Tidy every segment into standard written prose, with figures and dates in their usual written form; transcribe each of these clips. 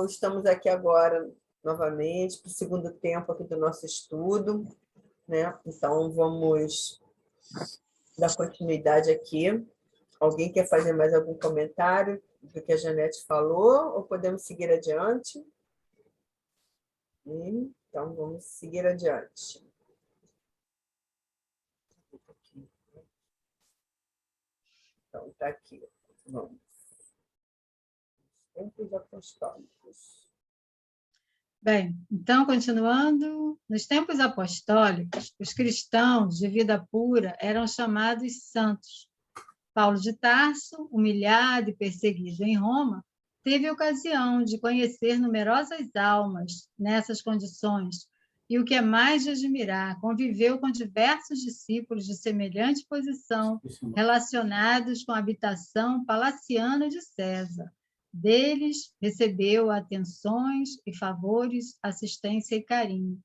estamos aqui agora novamente para o segundo tempo aqui do nosso estudo, né? Então, vamos dar continuidade aqui. Alguém quer fazer mais algum comentário do que a Janete falou, ou podemos seguir adiante? Então, vamos seguir adiante. Então, está aqui. Vamos. Tempos apostólicos. Bem, então, continuando, nos tempos apostólicos, os cristãos de vida pura eram chamados santos. Paulo de Tarso, humilhado e perseguido em Roma, teve ocasião de conhecer numerosas almas nessas condições e, o que é mais de admirar, conviveu com diversos discípulos de semelhante posição relacionados com a habitação palaciana de César. Deles recebeu atenções e favores, assistência e carinho.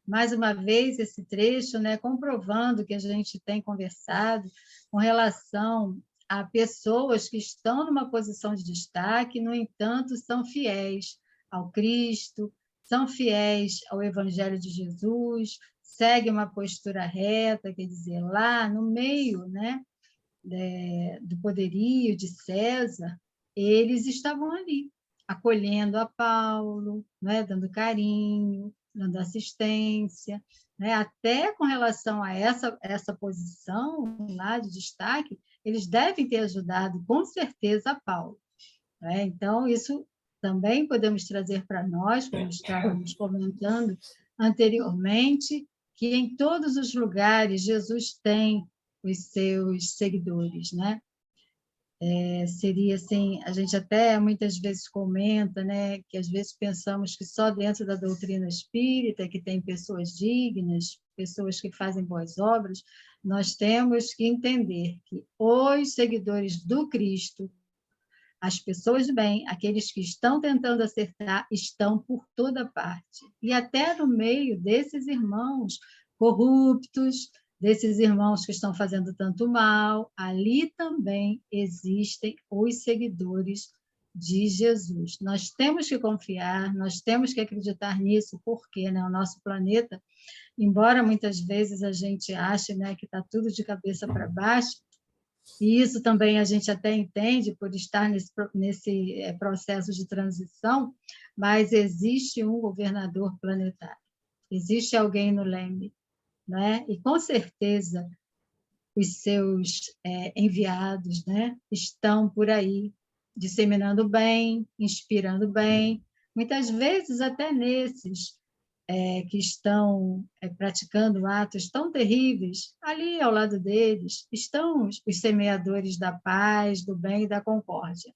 Mais uma vez, esse trecho, né, comprovando que a gente tem conversado com relação a pessoas que estão numa posição de destaque, no entanto, são fiéis ao Cristo, são fiéis ao Evangelho de Jesus, seguem uma postura reta, quer dizer, lá no meio, né, do poderio de César, eles estavam ali, acolhendo a Paulo, né, dando carinho, dando assistência, né, até com relação a essa posição lá de destaque, eles devem ter ajudado, com certeza, a Paulo. Né? Então, isso também podemos trazer para nós, como estávamos comentando anteriormente, que em todos os lugares Jesus tem os seus seguidores, né? Seria assim, a gente até muitas vezes comenta, né, que às vezes pensamos que só dentro da doutrina espírita que tem pessoas dignas, pessoas que fazem boas obras. Nós temos que entender que os seguidores do Cristo, as pessoas de bem, aqueles que estão tentando acertar, estão por toda parte. E até no meio desses irmãos corruptos, desses irmãos que estão fazendo tanto mal, ali também existem os seguidores de Jesus. Nós temos que confiar, nós temos que acreditar nisso, porque, né, o nosso planeta, embora muitas vezes a gente ache, né, que está tudo de cabeça para baixo, e isso também a gente até entende por estar nesse processo de transição, mas existe um governador planetário, existe alguém no leme, né? E com certeza os seus enviados, né, estão por aí, disseminando bem, inspirando bem, muitas vezes até nesses que estão praticando atos tão terríveis, ali ao lado deles estão os semeadores da paz, do bem e da concórdia.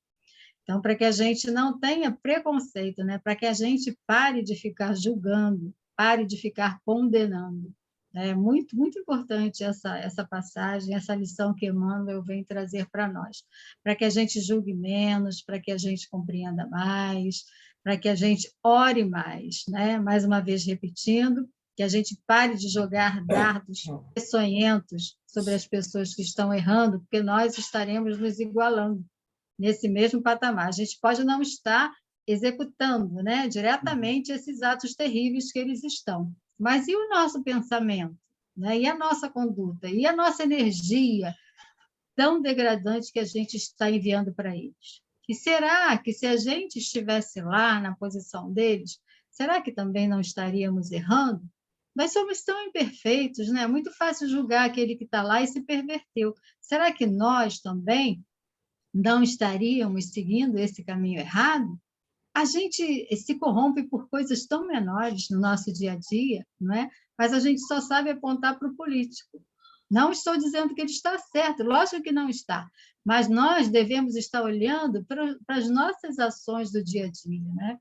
Então, para que a gente não tenha preconceito, né? Para que a gente pare de ficar julgando, pare de ficar condenando. É muito, muito importante essa passagem, essa lição que Emmanuel vem trazer para nós, para que a gente julgue menos, para que a gente compreenda mais, para que a gente ore mais, né? Mais uma vez repetindo, que a gente pare de jogar dardos peçonhentos sobre as pessoas que estão errando, porque nós estaremos nos igualando nesse mesmo patamar. A gente pode não estar executando, né, diretamente esses atos terríveis que eles estão, mas e o nosso pensamento? Né? E a nossa conduta? E a nossa energia tão degradante que a gente está enviando para eles? E será que, se a gente estivesse lá na posição deles, será que também não estaríamos errando? Nós somos tão imperfeitos, né? É muito fácil julgar aquele que está lá e se perverteu. Será que nós também não estaríamos seguindo esse caminho errado? A gente se corrompe por coisas tão menores no nosso dia a dia, não é? Mas a gente só sabe apontar para o político. Não estou dizendo que ele está certo, lógico que não está, mas nós devemos estar olhando para as nossas ações do dia a dia, né?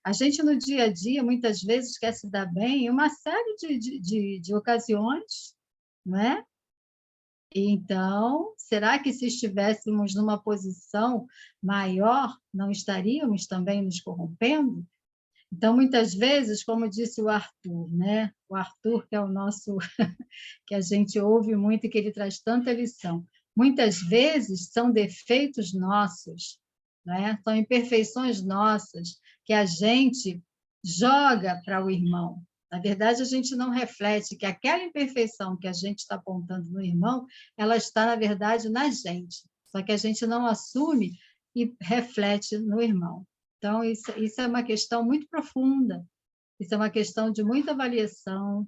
A gente, no dia a dia, muitas vezes quer se dar bem em uma série de ocasiões, não é? Então, será que se estivéssemos numa posição maior, não estaríamos também nos corrompendo? Então, muitas vezes, como disse o Arthur, né? O Arthur, que é o nosso, que a gente ouve muito e que ele traz tanta lição. Muitas vezes são defeitos nossos, né? São imperfeições nossas que a gente joga para o irmão. Na verdade, a gente não reflete que aquela imperfeição que a gente está apontando no irmão, ela está, na verdade, na gente. Só que a gente não assume e reflete no irmão. Então, isso é uma questão muito profunda. Isso é uma questão de muita avaliação,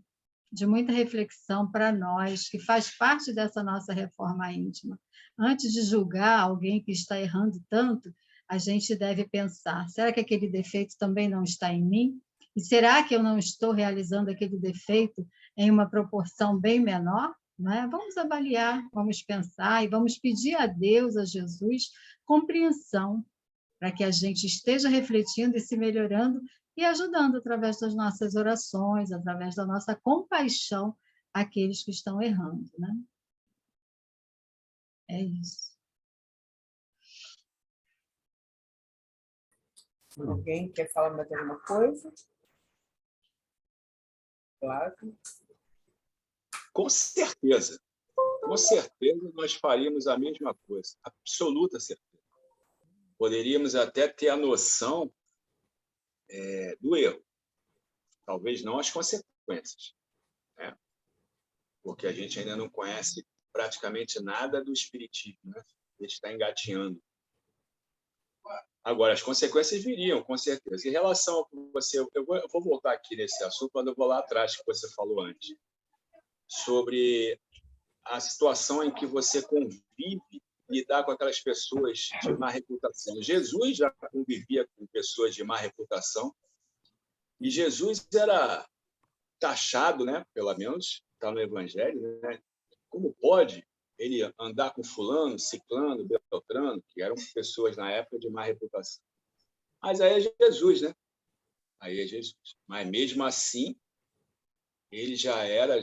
de muita reflexão para nós, que faz parte dessa nossa reforma íntima. Antes de julgar alguém que está errando tanto, a gente deve pensar: será que aquele defeito também não está em mim? E será que eu não estou realizando aquele defeito em uma proporção bem menor? Não é? Vamos avaliar, vamos pensar e vamos pedir a Deus, a Jesus, compreensão para que a gente esteja refletindo e se melhorando e ajudando através das nossas orações, através da nossa compaixão àqueles que estão errando, né? É isso. Alguém quer falar mais alguma coisa? Claro. Com certeza nós faríamos a mesma coisa, absoluta certeza. Poderíamos até ter a noção do erro, talvez não as consequências, né? Porque a gente ainda não conhece praticamente nada do espiritismo, né? A gente está engatinhando. Agora, as consequências viriam, com certeza. Em relação a você, eu vou voltar aqui nesse assunto, quando eu vou lá atrás, que você falou antes, sobre a situação em que você convive, lidar com aquelas pessoas de má reputação. Jesus já convivia com pessoas de má reputação, e Jesus era taxado, né, pelo menos, está no Evangelho, né? Como pode ele andar com fulano, ciclano, beltrano, que eram pessoas na época de má reputação? Mas aí é Jesus, né? Aí é Jesus. Mas mesmo assim, ele já era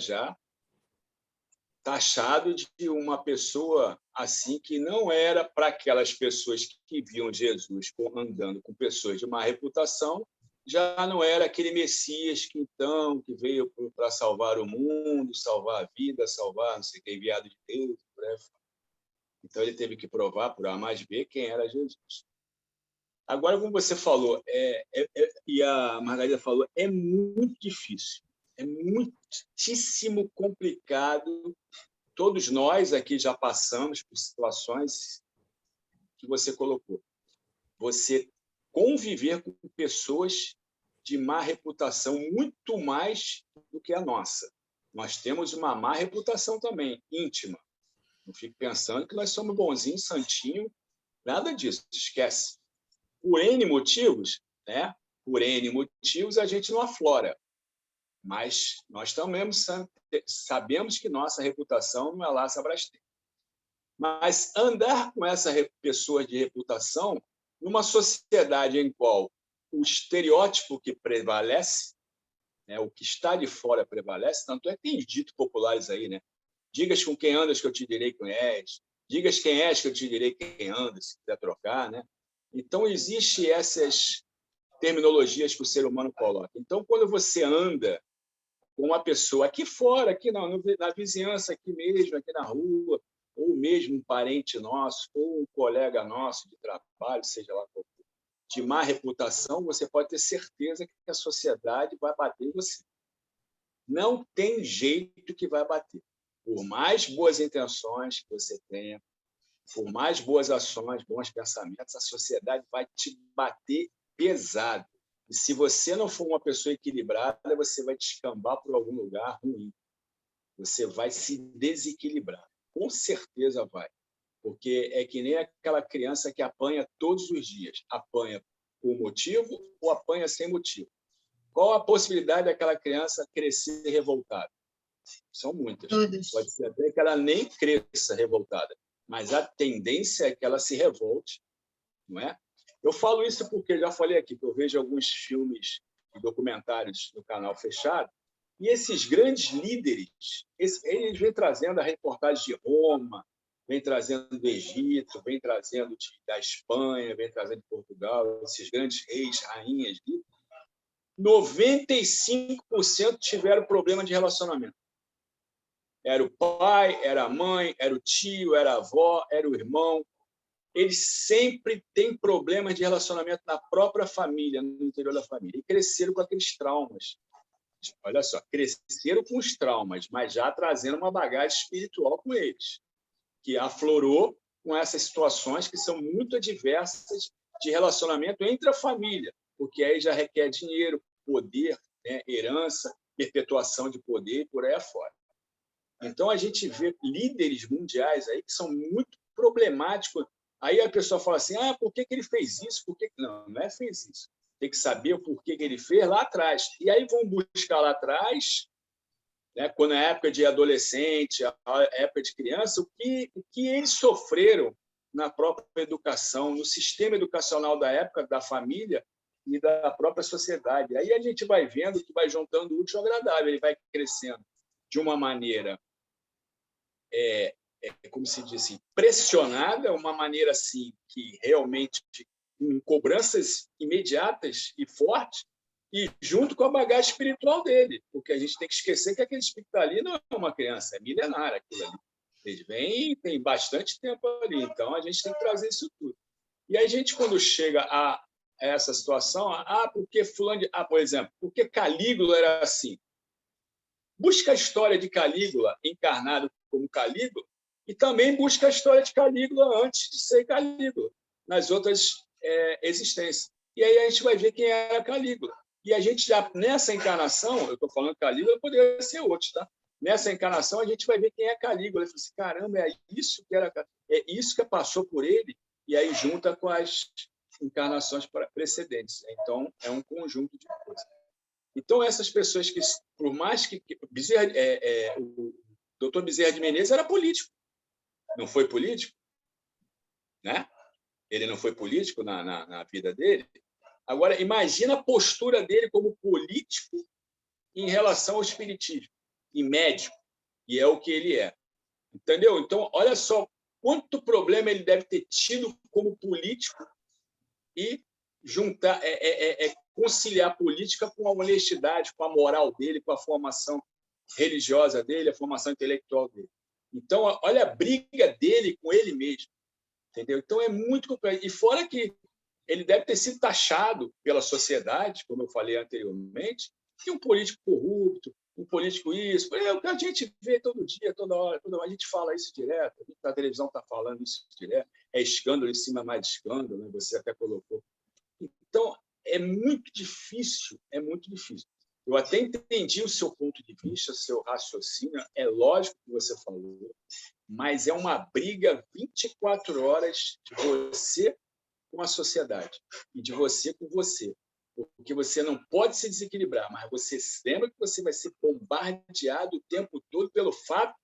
taxado de uma pessoa assim que não era para aquelas pessoas que viam Jesus andando com pessoas de má reputação, já não era aquele Messias que veio para salvar o mundo, salvar a vida, salvar, não sei o que, enviado de Deus. Então ele teve que provar por A mais B quem era Jesus. Agora, como você falou, e a Margarida falou, é muito difícil, é muitíssimo complicado. Todos nós aqui já passamos por situações que você colocou. Você conviver com pessoas de má reputação muito mais do que a nossa. Nós temos uma má reputação também, íntima. Não fique pensando que nós somos bonzinhos, santinho, nada disso, esquece. Por N motivos, né? Por N motivos a gente não aflora. Mas nós também sabemos que nossa reputação não é lá essa Brastemp. Mas andar com essa pessoa de reputação numa sociedade em qual o estereótipo que prevalece, né, o que está de fora prevalece, tanto é que tem dito populares aí, né? Digas com quem andas que eu te direi quem és, digas quem és que eu te direi quem andas, se quiser trocar, né? Então, existem essas terminologias que o ser humano coloca. Então, quando você anda com uma pessoa aqui fora, aqui na vizinhança, aqui mesmo, aqui na rua, ou mesmo um parente nosso, ou um colega nosso de trabalho, seja lá qual for, de má reputação, você pode ter certeza que a sociedade vai bater em você. Não tem jeito que vai bater. Por mais boas intenções que você tenha, por mais boas ações, bons pensamentos, a sociedade vai te bater pesado. E se você não for uma pessoa equilibrada, você vai descambar por algum lugar ruim. Você vai se desequilibrar. Com certeza vai. Porque é que nem aquela criança que apanha todos os dias. Apanha por motivo ou apanha sem motivo. Qual a possibilidade daquela criança crescer revoltada? São muitas. Todas. Pode ser até que ela nem cresça revoltada, mas a tendência é que ela se revolte, não é? Eu falo isso porque já falei aqui que eu vejo alguns filmes e documentários no canal fechado, e esses grandes líderes, eles vêm trazendo a reportagem de Roma, vêm trazendo do Egito, vêm trazendo da Espanha, vêm trazendo de Portugal, esses grandes reis, rainhas, 95% tiveram problema de relacionamento. Era o pai, era a mãe, era o tio, era a avó, era o irmão. eles sempre têm problemas de relacionamento na própria família, no interior da família, e cresceram com aqueles traumas. Olha só, cresceram com os traumas, mas já trazendo uma bagagem espiritual com eles, que aflorou com essas situações que são muito adversas de relacionamento entre a família, porque aí já requer dinheiro, poder, né, herança, perpetuação de poder e por aí afora. Então, a gente vê líderes mundiais aí que são muito problemáticos. Aí a pessoa fala assim, por que ele fez isso? Por que... Não, não é fez isso. Tem que saber o porquê que ele fez lá atrás. E aí vão buscar lá atrás, né, quando é época de adolescente, a época de criança, o que eles sofreram na própria educação, no sistema educacional da época, da família e da própria sociedade. Aí a gente vai vendo que vai juntando o útil ao agradável, ele vai crescendo de uma maneira, como se diz assim, pressionada, uma maneira assim que realmente com cobranças imediatas e fortes, e junto com a bagagem espiritual dele, porque a gente tem que esquecer que aquele espírito ali não é uma criança, é milenar aquilo ali. Ele vem, tem bastante tempo ali, então a gente tem que trazer isso tudo. E a gente, quando chega a essa situação, porque fulano de... por exemplo, porque Calígula era assim? Busca a história de Calígula encarnado como Calígula e também busca a história de Calígula antes de ser Calígula, nas outras existências. E aí a gente vai ver quem era Calígula. E a gente já, nessa encarnação, eu estou falando Calígula, poderia ser outro, tá? Nessa encarnação, a gente vai ver quem é Calígula. Ele fala assim, caramba, é isso que passou por ele, e aí junta com as encarnações precedentes. Então, é um conjunto de coisas. Então, essas pessoas que, por mais que... o doutor Bezerra de Menezes era político. Não foi político? Né? Ele não foi político na vida dele. Agora, imagina a postura dele como político em relação ao espiritismo, e médico, e é o que ele é. Entendeu? Então, olha só quanto problema ele deve ter tido como político e juntar, conciliar a política com a honestidade, com a moral dele, com a formação religiosa dele, a formação intelectual dele. Então, olha a briga dele com ele mesmo. Entendeu? Então, é muito complexo. E fora que ele deve ter sido taxado pela sociedade, como eu falei anteriormente, que um político corrupto, um político isso, é o que a gente vê todo dia, toda hora, a gente fala isso direto, a televisão está falando isso direto, é escândalo em cima mais de escândalo, né? Você até colocou. Então, é muito difícil, é muito difícil. Eu até entendi o seu ponto de vista, seu raciocínio, é lógico que você falou, mas é uma briga 24 horas de você com a sociedade e de você com você. Porque você não pode se desequilibrar, mas você lembra que você vai ser bombardeado o tempo todo pelo fato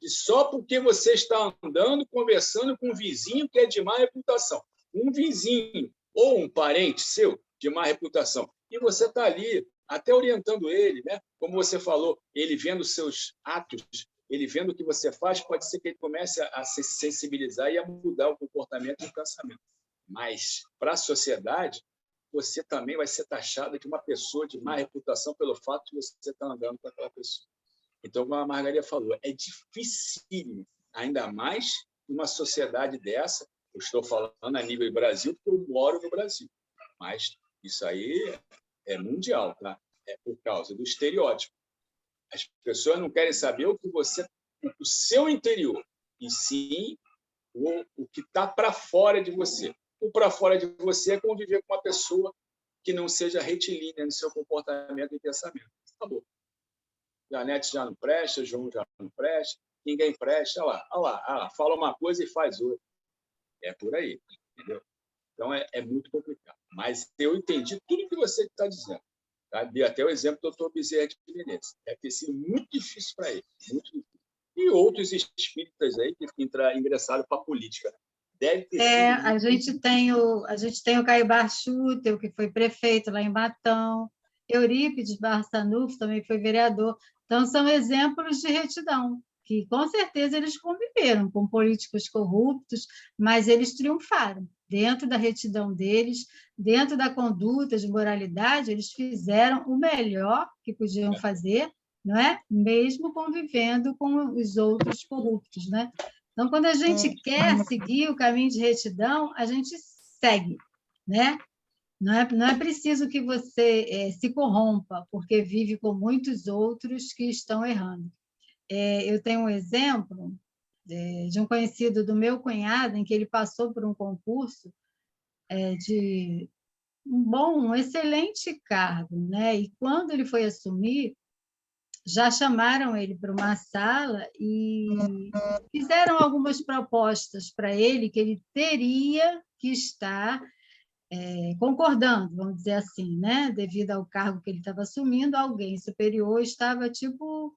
de só porque você está andando, conversando com um vizinho que é de má reputação. Um vizinho ou um parente seu de má reputação. E você está ali, até orientando ele, né? Como você falou, ele vendo seus atos, ele vendo o que você faz, pode ser que ele comece a se sensibilizar e a mudar o comportamento e o pensamento. Mas, para a sociedade, você também vai ser taxado de uma pessoa de má reputação pelo fato de você estar andando com aquela pessoa. Então, como a Margarida falou, é difícil, ainda mais numa sociedade dessa. Eu estou falando a nível Brasil, porque eu moro no Brasil. Mas isso aí é mundial, tá? É por causa do estereótipo. As pessoas não querem saber o seu interior, e sim o que está para fora de você. O para fora de você é conviver com uma pessoa que não seja retilínea no seu comportamento e pensamento. Acabou. Janete já não presta, João já não presta, ninguém presta. Olha lá, fala uma coisa e faz outra. É por aí, entendeu? Então, é muito complicado. Mas eu entendi tudo que você está dizendo. Tá? Dei até o exemplo do doutor Bezerra de Menezes. Deve ter sido muito difícil para ele. Muito difícil. E outros espíritas aí que ingressaram para a política. Deve ter sido a gente tem o Caibar Schutel, que foi prefeito lá em Matão, Eurípides Barçanufo também foi vereador. Então, são exemplos de retidão, que com certeza eles conviveram com políticos corruptos, mas eles triunfaram. Dentro da retidão deles, dentro da conduta de moralidade, eles fizeram o melhor que podiam fazer, não é? Mesmo convivendo com os outros corruptos, né? Então, quando a gente quer seguir o caminho de retidão, a gente segue, né? Não é preciso que você se corrompa, porque vive com muitos outros que estão errando. Eu tenho um exemplo de um conhecido do meu cunhado, em que ele passou por um concurso de um excelente cargo, né? E quando ele foi assumir, já chamaram ele para uma sala e fizeram algumas propostas para ele que ele teria que estar concordando, vamos dizer assim, né? Devido ao cargo que ele estava assumindo, alguém superior estava, tipo,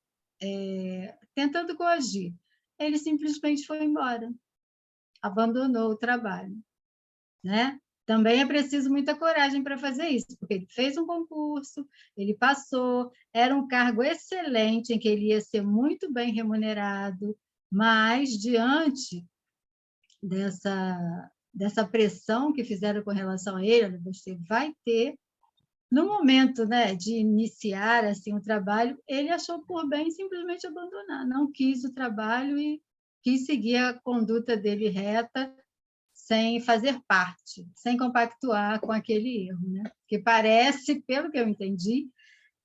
tentando coagir. Ele simplesmente foi embora, abandonou o trabalho, né? Também é preciso muita coragem para fazer isso, porque ele fez um concurso, ele passou, era um cargo excelente, em que ele ia ser muito bem remunerado, mas, diante dessa pressão que fizeram com relação a ele, você vai ter, no momento, né, de iniciar assim, o trabalho, ele achou por bem simplesmente abandonar, não quis o trabalho e quis seguir a conduta dele reta, sem fazer parte, sem compactuar com aquele erro, né? Porque parece, pelo que eu entendi,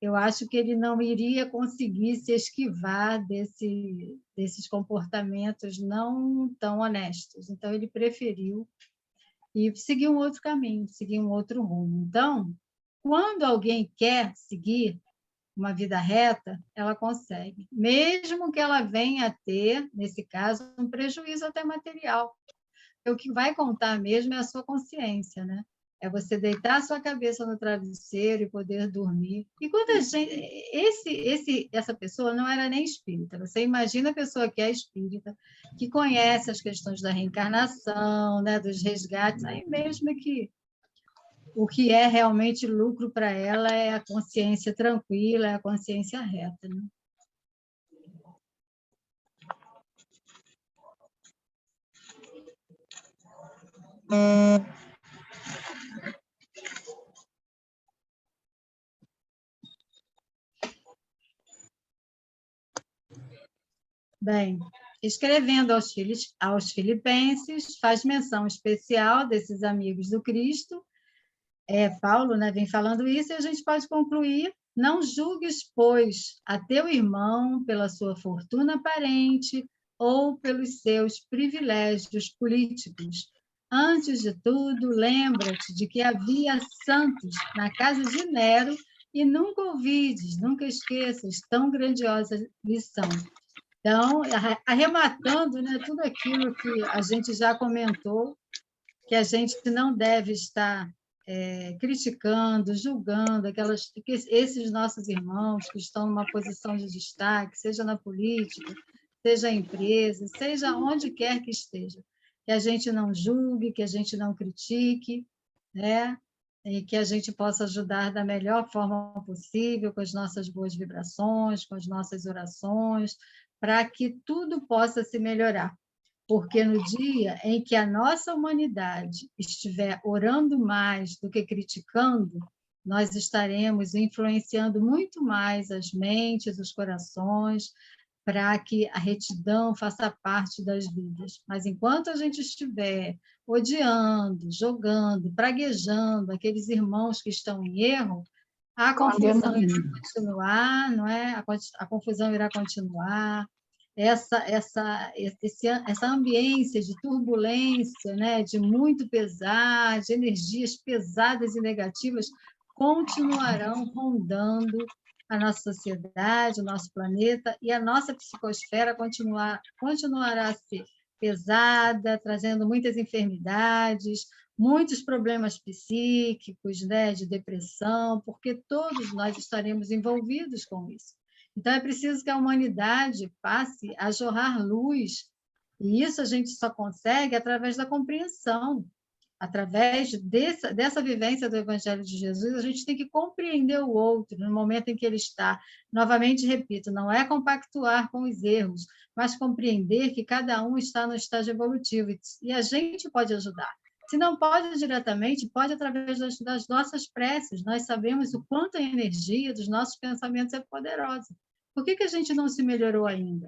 eu acho que ele não iria conseguir se esquivar desses comportamentos não tão honestos. Então, ele preferiu e seguir um outro caminho, seguir um outro rumo. Então, quando alguém quer seguir uma vida reta, ela consegue, mesmo que ela venha a ter, nesse caso, um prejuízo até material. O que vai contar mesmo é a sua consciência, né? É você deitar a sua cabeça no travesseiro e poder dormir. E quando a gente... essa pessoa não era nem espírita. Você imagina a pessoa que é espírita, que conhece as questões da reencarnação, né, dos resgates, aí mesmo é que o que é realmente lucro para ela é a consciência tranquila, é a consciência reta, né? Bem, escrevendo aos Filipenses, faz menção especial desses amigos do Cristo. Paulo, né, vem falando isso, e a gente pode concluir: não julgues, pois, a teu irmão pela sua fortuna aparente ou pelos seus privilégios políticos. Antes de tudo, lembra-te de que havia santos na casa de Nero e nunca ouvides, nunca esqueças tão grandiosa lição. Então, arrematando, né, tudo aquilo que a gente já comentou, que a gente não deve estar criticando, julgando esses nossos irmãos que estão numa posição de destaque, seja na política, seja em empresa, seja onde quer que esteja. Que a gente não julgue, que a gente não critique, né? E que a gente possa ajudar da melhor forma possível, com as nossas boas vibrações, com as nossas orações, para que tudo possa se melhorar. Porque no dia em que a nossa humanidade estiver orando mais do que criticando, nós estaremos influenciando muito mais as mentes, os corações, para que a retidão faça parte das vidas. Mas enquanto a gente estiver odiando, jogando, praguejando aqueles irmãos que estão em erro, a confusão irá continuar, não é? A confusão irá continuar, essa ambiência de turbulência, né, de muito pesar, de energias pesadas e negativas, continuarão rondando a nossa sociedade, o nosso planeta, e a nossa psicosfera continuará a ser pesada, trazendo muitas enfermidades, muitos problemas psíquicos, né, de depressão, porque todos nós estaremos envolvidos com isso. Então, é preciso que a humanidade passe a jorrar luz, e isso a gente só consegue através da compreensão. Através dessa vivência do Evangelho de Jesus, a gente tem que compreender o outro no momento em que ele está. Novamente, repito, não é compactuar com os erros, mas compreender que cada um está no estágio evolutivo e a gente pode ajudar. Se não pode diretamente, pode através das nossas preces. Nós sabemos o quanto a energia dos nossos pensamentos é poderosa. Por que a gente não se melhorou ainda?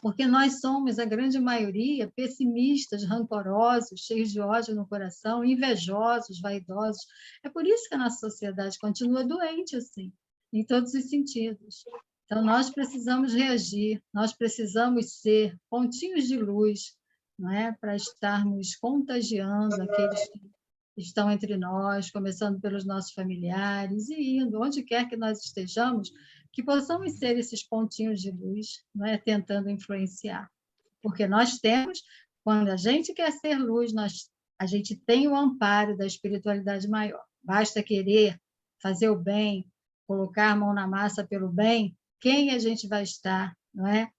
Porque nós somos, a grande maioria, pessimistas, rancorosos, cheios de ódio no coração, invejosos, vaidosos. É por isso que a nossa sociedade continua doente assim, em todos os sentidos. Então, nós precisamos reagir, nós precisamos ser pontinhos de luz, não é? Para estarmos contagiando aqueles que estão entre nós, começando pelos nossos familiares e indo, onde quer que nós estejamos, que possamos ser esses pontinhos de luz, não é? Tentando influenciar. Porque nós temos, quando a gente quer ser luz, a gente tem o amparo da espiritualidade maior. Basta querer fazer o bem, colocar a mão na massa pelo bem, quem a gente vai estar, não é?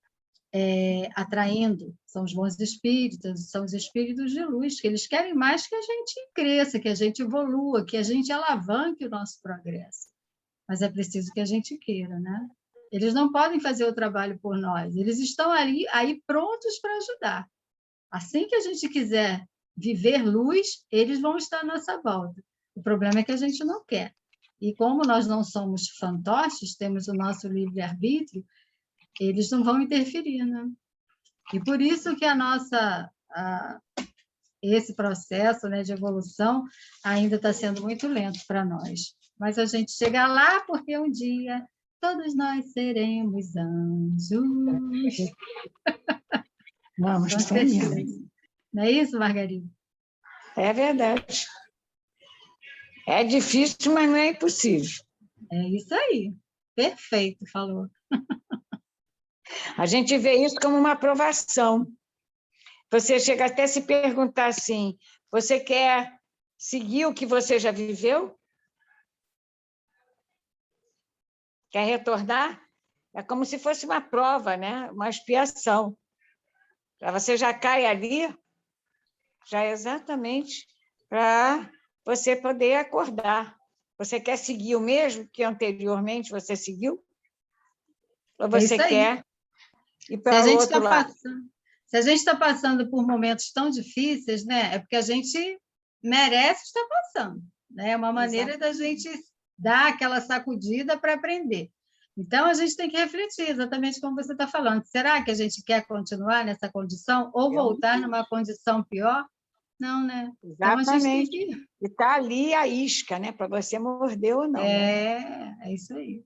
Atraindo? São os bons espíritos, são os espíritos de luz, que eles querem mais que a gente cresça, que a gente evolua, que a gente alavanque o nosso progresso. Mas é preciso que a gente queira, né? Eles não podem fazer o trabalho por nós, eles estão aí prontos para ajudar. Assim que a gente quiser viver luz, eles vão estar à nossa volta. O problema é que a gente não quer. E como nós não somos fantoches, temos o nosso livre-arbítrio, eles não vão interferir, né? E por isso que esse processo, né, de evolução ainda está sendo muito lento para nós. Mas a gente chega lá porque um dia todos nós seremos anjos. Vamos, Com certeza. Não é isso, Margarida? É verdade. É difícil, mas não é impossível. É isso aí. Perfeito, falou. A gente vê isso como uma aprovação. Você chega até a se perguntar assim, você quer seguir o que você já viveu? Quer retornar? É como se fosse uma prova, né? Uma expiação. Você já cai ali, já é exatamente para você poder acordar. Você quer seguir o mesmo que anteriormente você seguiu? Ou você quer ir para o outro lado? Se a gente está passando por momentos tão difíceis, né, é porque a gente merece estar passando. Né? É uma maneira da gente dar aquela sacudida para aprender. Então, a gente tem que refletir, exatamente como você está falando. Será que a gente quer continuar nessa condição ou voltar numa condição pior? Não, né? Exatamente. Então, a gente tem que... E está ali a isca, né? Para você morder ou não. É isso aí.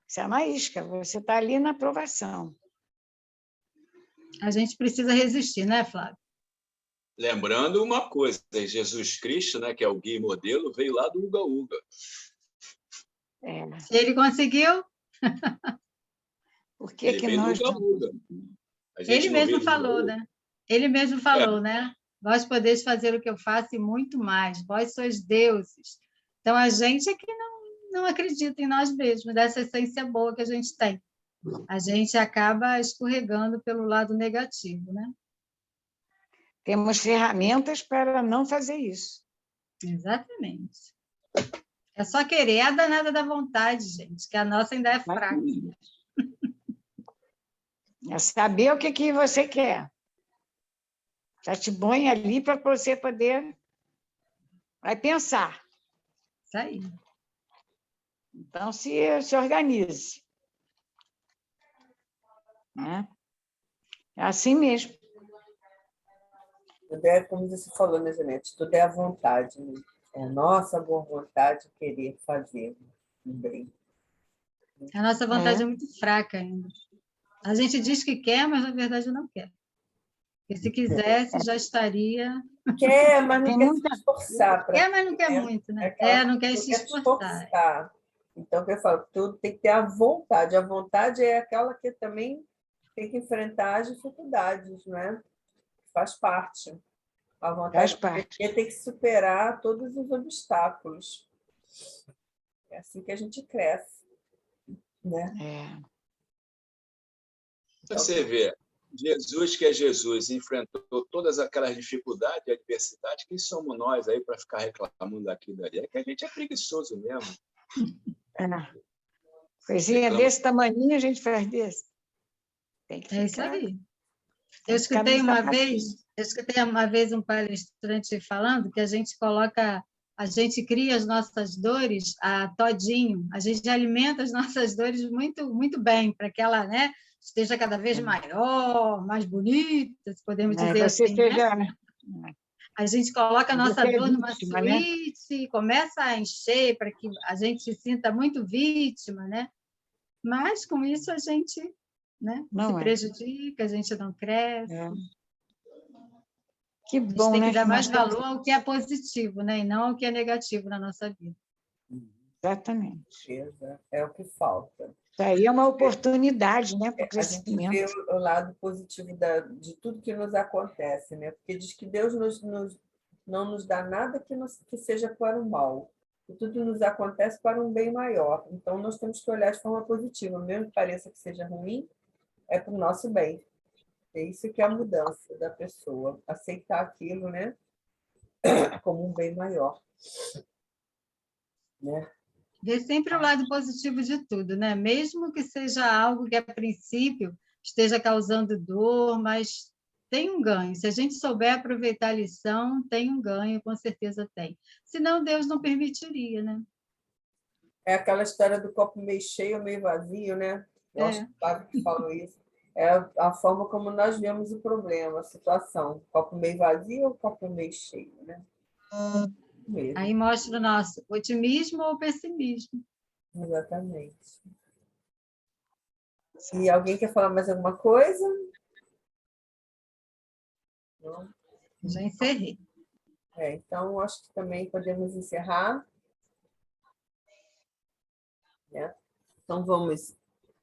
Isso é uma isca, você está ali na aprovação. A gente precisa resistir, né, Flávio? Lembrando uma coisa, Jesus Cristo, né, que é o guia e modelo, veio lá do Uga Uga. Ele conseguiu? Por que que nós não... Ele mesmo falou, né? Ele mesmo falou, né? Vós podeis fazer o que eu faço e muito mais. Vós sois deuses. Então, a gente é que não acredita em nós mesmos, dessa essência boa que a gente tem. A gente acaba escorregando pelo lado negativo, né? Temos ferramentas para não fazer isso. Exatamente. É só querer a danada da vontade, gente, que a nossa ainda é fraca. É saber o que você quer. Já te põe ali para você poder... Vai pensar. Isso aí. Então, se organize. Né? É assim mesmo. Tudo é, como você falou, né, Janete? Tudo é a vontade. Né? É a nossa boa vontade de querer fazer o bem. A nossa vontade é muito fraca ainda. A gente diz que quer, mas na verdade não quer. Porque se quisesse, já estaria... Quer, mas não quer se esforçar. Quer, mas não quer muito, né? Não quer se esforçar. Então, o que eu falo, tudo tem que ter a vontade. A vontade é aquela que também tem que enfrentar as dificuldades, né? Faz parte. A vontade tem que superar todos os obstáculos. É assim que a gente cresce, né? Você vê, Jesus, que é Jesus, enfrentou todas aquelas dificuldades e adversidades. Quem somos nós aí para ficar reclamando daqui e dali? É que a gente é preguiçoso mesmo. Coisinha desse tamanho a gente faz desse. Tem que isso aí. Eu escutei uma vez um palestrante falando que a gente cria as nossas dores todinho, a gente alimenta as nossas dores muito, muito bem, para que ela, né, esteja cada vez maior, mais bonita, se podemos dizer Você assim, né? seja... A gente coloca a nossa Você é dor numa vítima, né? suíte e começa a encher para que a gente se sinta muito vítima, né? Mas, com isso, a gente, né, Não se é. prejudica, a gente não cresce. É. Que A gente bom, tem né? que dar que mais nós temos- valor ao que é positivo, né? E não ao que é negativo na nossa vida. Exatamente. É o que falta. Isso aí é uma oportunidade, né, para o A gente vê crescimento. o lado positivo de tudo que nos acontece, né? Porque diz que Deus não nos dá nada que seja para o mal. E tudo nos acontece para um bem maior. Então, nós temos que olhar de forma positiva. Mesmo que pareça que seja ruim, é para o nosso bem. É isso que é a mudança da pessoa. Aceitar aquilo, né? Como um bem maior. Né? Ver sempre o lado positivo de tudo, né? Mesmo que seja algo que, a princípio, esteja causando dor, mas tem um ganho. Se a gente souber aproveitar a lição, tem um ganho, com certeza tem. Senão, Deus não permitiria, né? É aquela história do copo meio cheio, meio vazio, né? Eu acho que o Fábio que falou isso. É a forma como nós vemos o problema, a situação. Copo meio vazio ou copo meio cheio, né? Mesmo. Aí mostra o nosso otimismo ou pessimismo. Exatamente. E alguém quer falar mais alguma coisa? Não? Já encerrei. Então, acho que também podemos encerrar. Então, vamos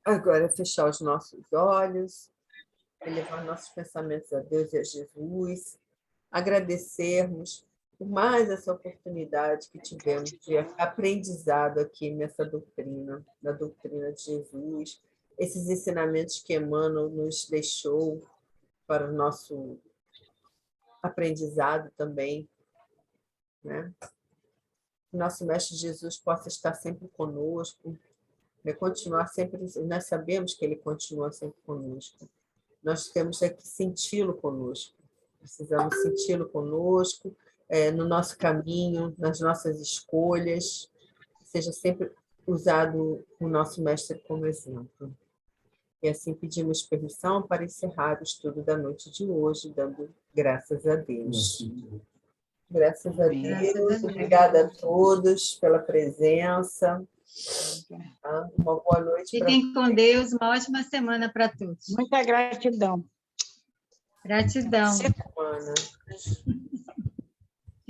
agora fechar os nossos olhos, elevar nossos pensamentos a Deus e a Jesus, agradecermos por mais essa oportunidade que tivemos de aprendizado aqui nessa doutrina, na doutrina de Jesus, esses ensinamentos que Emmanuel nos deixou para o nosso aprendizado também, né? Nosso Mestre Jesus possa estar sempre conosco, né? Continuar sempre, nós sabemos que Ele continua sempre conosco. Nós temos que senti-lo conosco, precisamos senti-lo conosco, no nosso caminho, nas nossas escolhas, seja sempre usado o nosso Mestre como exemplo. E assim pedimos permissão para encerrar o estudo da noite de hoje, dando graças a Deus. Graças a Deus, obrigada a todos pela presença. Uma boa noite. Fiquem com Deus, uma ótima semana para todos. Muita gratidão. Gratidão. Semana.